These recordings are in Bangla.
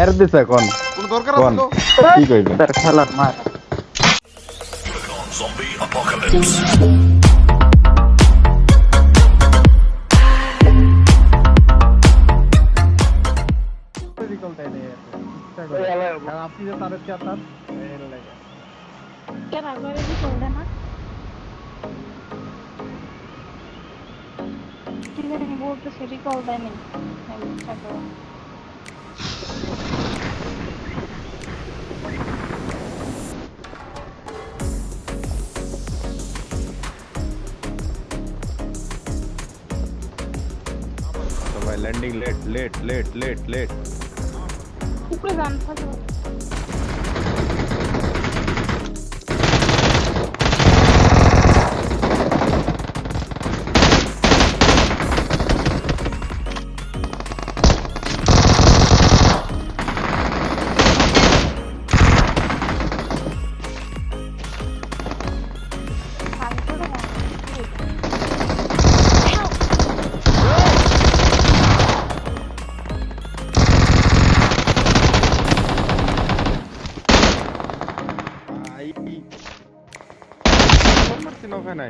ফায়ার দিছে কোন কোন দরকার আছে তো কি কইবে তার খেলার মার Zombie apocalypse. আপনি যে তার চাতান এর লাগে কেন আপনারা কি চলবে না কি জানি বলতেছে রিকল দেয়নি ভাই ল্যান্ডিং লেট উপরে যান থাকে আই কোন মারছিস ওখানে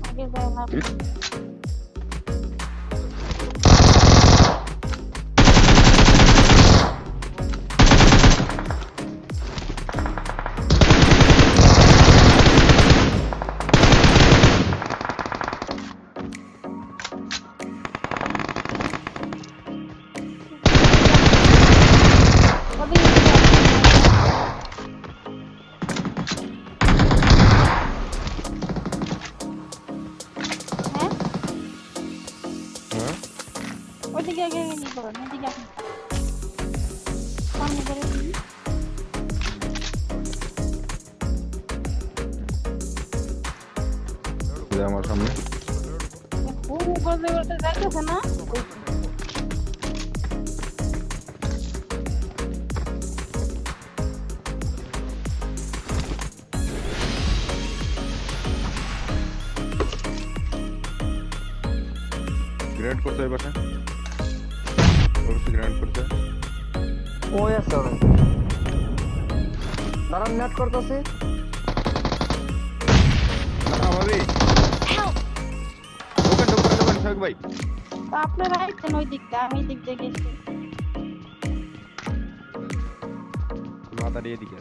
আগে যায় না ওইদিকে আগে নিয়ে করুন এদিকে আপনি সামনে করে দিন আমার সামনে খুব উপরে করতে যাইতেছে না গ্রেড করতে এই পাশে ওরসে গ্রেড করতে ওই আছে ওরে দাঁড়ান নেট করতেছি ভাবি দোকান থাক ভাই তো আপনারা আইছেন ওই দিকটা আমি দিক দিয়ে গেছি মাথা দিয়ে দিকে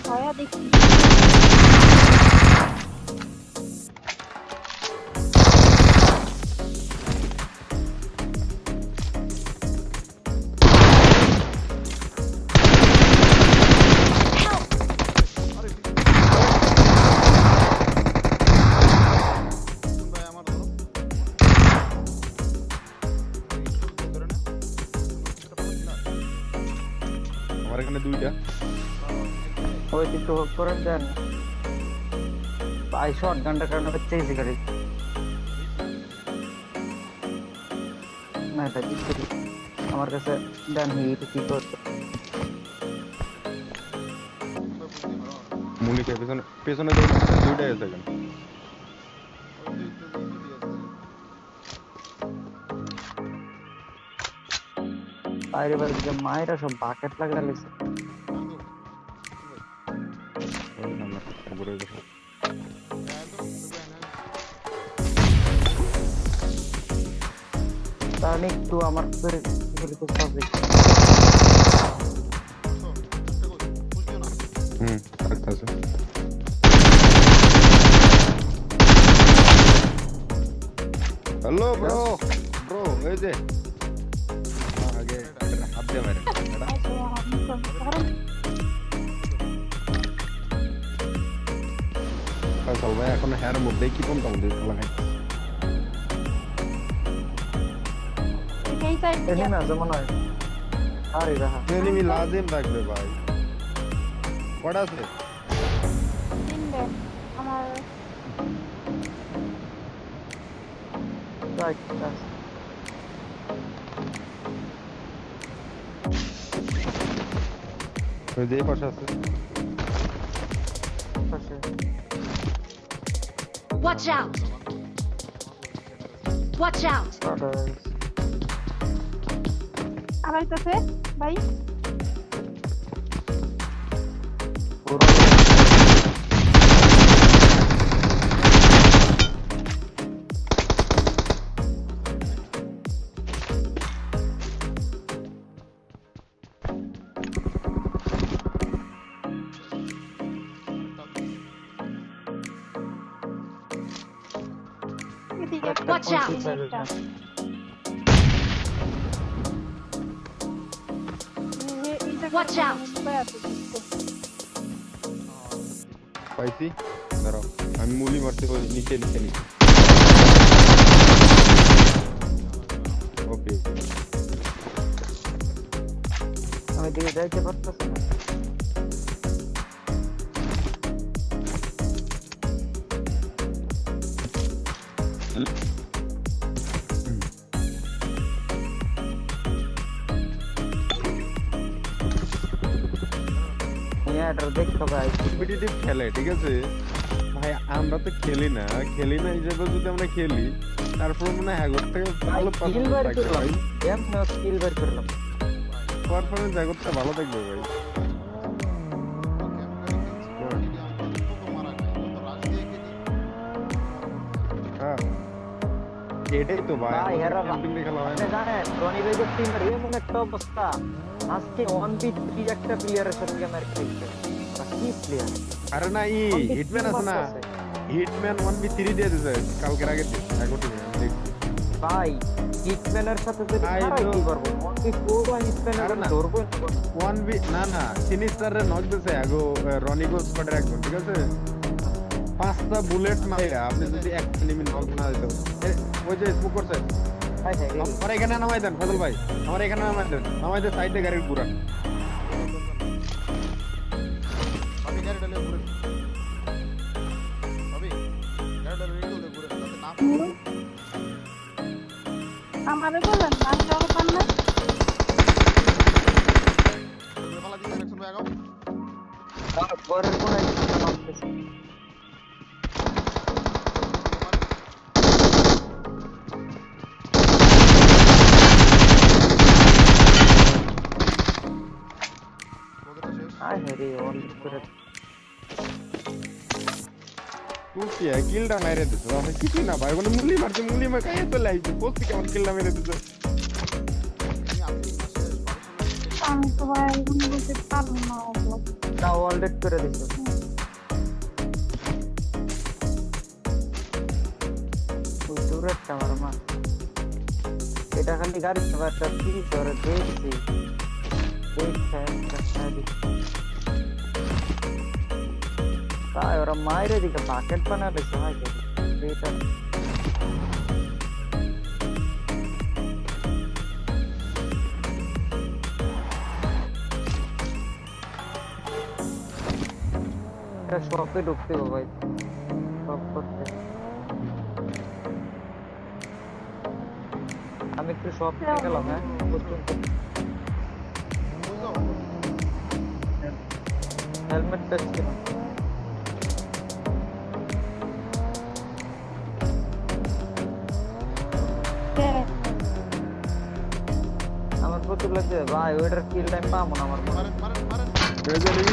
ছয়া দেখছি ভাই আমার ধরো ধরে না আমার এখানে দুইটা ওই একটু হোক করে দেন ভাই শর্ট গানটা কারণে হচ্ছে ইজি গাড়ি না এটা জিত করি আমার কাছে দেন হিট কি করতে মুনিকে পেছনে দুইটাই আছে এখানে বাইরে বাইরে যে মায়েরা সব বাকেট লাগা লেছে ওই না না উপরে দেখো তার একটু আমার করে খুব সাবজে আছে হ্যালো ব্রো এই যে আগে হাত দিয়ে মেরে এটা চল ভাই এখন হ্যার মধ্যে কি কোন মধ্যে খেলা খাই এই সাইড এনে না যেমন হয় আরে রাহা এনিমি লাজিম থাকবে ভাই কটা আছে তিনটা আছে আমার রাইট আছে ওই যে এই পাশে আছে পাশে Watch out! Watch out! Order আড়াইটাছে ভাই পুরো এদিকে একটা Watch out! একটা। এই জায়গায় Watch out! কোথায় আছে দেখতে? পাইছি দাঁড়াও আমি মুলি মারতে ওই নিচে নিচে নিচে ওকে আমি দিকে যাইতে পারতেছি না এটা দেখো ভাই কম্পিটিটিভ খেলে ঠিক আছে ভাই আমরা তো খেলি না হিসেবে যদি আমরা খেলি তারপর মনে হয় হ্যাগর থেকে ভালো স্কিল বার পারফরমেন্স করলাম ভাই গেম না স্কিল বার করলাম পারফরমেন্স হ্যাগরটা ভালো থাকবে ভাই হ্যাঁ এটাই তো ভাই ভাই, এরা ক্যাম্পিং খেলা হয় আপনি না জানেন রনি ভাইয়ের টিমের এমন একটা অবস্থা আজকে 1v3 একটা প্লেয়ারের সাথে আমার খেলছে কি প্লেয়ার আরে না হিটম্যান আছে না হিটম্যান 1v3 দিয়ে দিছে কালকের আগে এখন দেখছি ভাই হিটম্যানের সাথে যদি ভাই, খারাই তো- কি করবো 1v4 আর হিটম্যানের আরে না। ধরবো 1v না সিনিস্টারে নক দিছে আগো রনি গো স্কোয়াডের একজন ঠিক আছে পাঁচটা বুলেট মাইরা আপনি যদি এক এনিমি নক না দিত ওই যে স্মোক করছে ভাই ভাই আমার এখানে নামাই দেন ফজল ভাই আমার এখানে নামাই দেন সাইডে গাড়ির পুরা ভাবি গাড়ি ডালে ঘুরে ভাবি গাড়ি ডালে রেখে ঘুরে যাতে না পড়ে। আমারে বলেন আমি কাউকে পান না ঘুরে ফেলা দিয়ে দেখছেন ভাই আগাও ঘরের কোনায় নামতেছে ওদেরটা শেষ আয় রে অন করে তুই কি কিলটা মেরে দিছ আমি কিছু না ভাই বলে মুলি মারছে মুলি মে কাই তো লাইছি পোস্ট কেমন কিলটা মেরে দিছ আপনি মাসে আমি তো ভাই এখন বলতে পারবো না ওগুলো। না ওয়ালডেট করে দিছো ওই দূরের আমার মা এটা খালি গাড়ি চালাটা কি করে দেখছি তাই ওরা মায়ের দিকে বাকেট বানালে সহায় করে এটা এটা শপে ঢুকতে হবে ভাই শপ করতে আমি একটু শপ নিয়ে গেলাম হ্যাঁ হেলমেট পেয়েছি না আমার প্রচুর লাগছে ভাই ওইটার কিল টাইম পাবো না আমার মনে হয়। মারেন মারেন মারেন রেজালি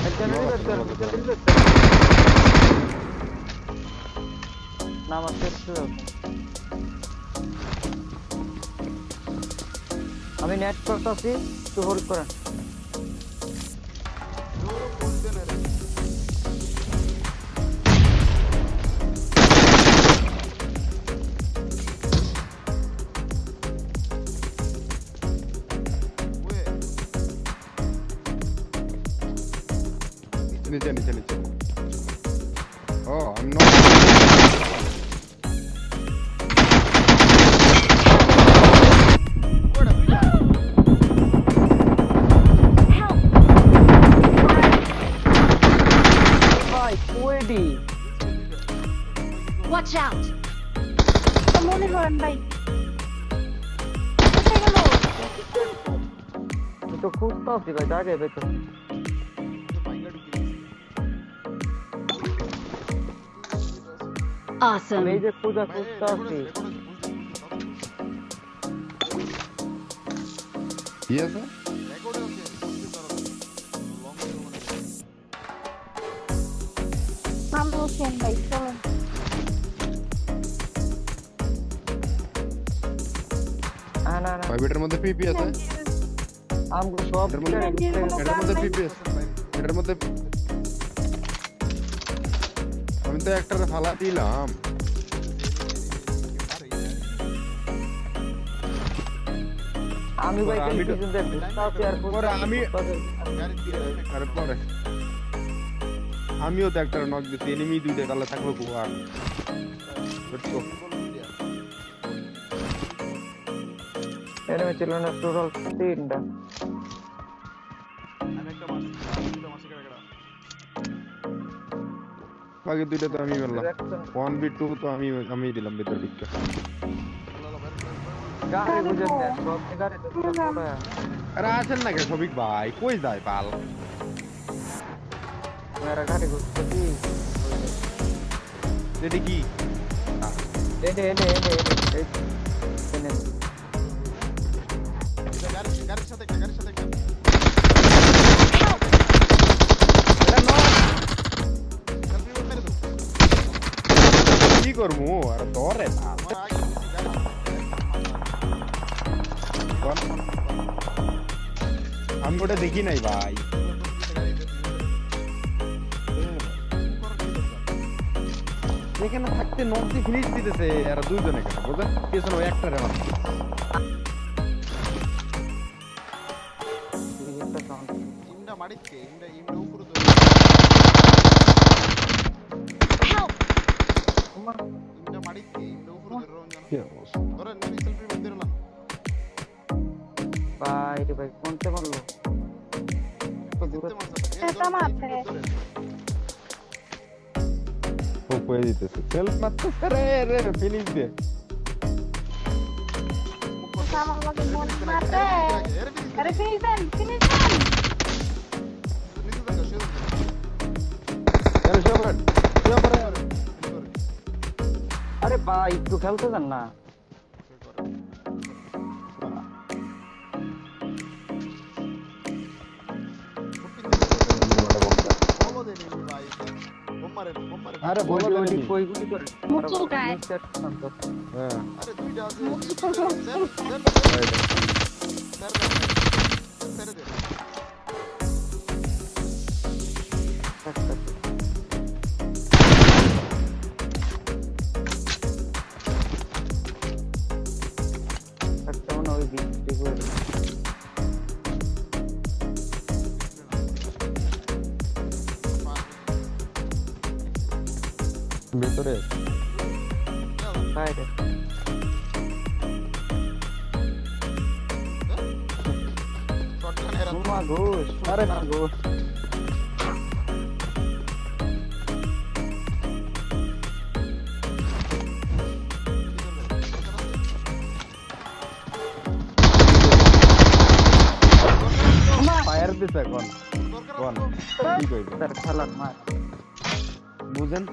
একজন revive কর, একজন revive কর। না আমার শেষ ছিল আমি নেট করতেছি একটু হোল্ড করেন জোরে ফোন দেন রে ওয়ে নিচে নিচে নিচে ও আমি নক ওটা দুইটা ভাই কোয়েডি Watch out! তো মনে করেন ভাই কোথায় গেল আমি তো খুঁজতেছি ভাই জায়গায় বেতন বাইঙ্গা ঢুকে গেছে Awesome! এই যে খুঁজা ভাই খুঁজতেছি কি আছে রেকর্ড আছে লং মানে নাম বলছেন ভাই চলেন না না না ভাই এটার মধ্যে পিপি আছে আমগো সব এটার মধ্যে এটার মধ্যে পিপি আছে এটার মধ্যে আমি তো একটারে ফালা দিলাম আমি ভাই আমি তো- কিছু দেখ খুঁজতেছি আর ওরে আমি- গাড়ি দিয়ে আরে পরে আমিও তো একটা নক দিছি এনিমি দুইটা তাহলে থাকবো কুয়া বুঝছো এনিমি ছিল না টোটাল 3টা আমি একটা মারছি কাটা বাকি দুইটা তো আমি মারলাম 1v2 তো আমি দিলাম ভিতর দিকটা গাড়ি বুঝেন না সব গাড়ি তো পুরো আরে আসেন না কে সবিক ভাই কই যায় পাল মেরা গাড়ি ঘুরতেছি এটা কি এনে এনে এনে এনে এনে গাড়ির সাথে একটা এটা নো সেলফি মেরে দাও কি করমু আর তোরে পাল আমার আগে গাড়ি আমি ওটা দেখি নাই ভাই এখানে থাকতে নর্থ ফিনিশ দিতেছে এরা দুইজনে কেন বুঝলেন পেছনে ওই একটারে মার ইমটা মারিচ্ছে ইমটা উপরে তো Help! ইমটা মারিচ্ছে ইমটা উপরে ধরে রঞ্জন কি অবস্থা? ধরে নিয়ে সেলফি মেরে দিলাম ভাই রে ভাই কোনতে মারলো তো দূরে এটা মারছে। ও কই দিতেছে সেলফ মারতেছে রে ফিনিশ দে আমার লাগে মন মারতে আরে ফিনিশ দেন আরে শোভন শোভন আরে ভাই একটু খেলতে দেন না আরে বলো ওই দেনি কই গুলি করে মুচু গায়। হ্যাঁ আরে দুইটা আছে মুচু করো। ছেড়ে দে একটা মনে ওই বৃষ্টি করে ভিতরে বাইরে শটগান এরা সুমা ঘোষ আরে না ঘোষ ফায়ার দিছে কোন দরকার কোন আছে কি কইবে তার খেলার মার বুঝেন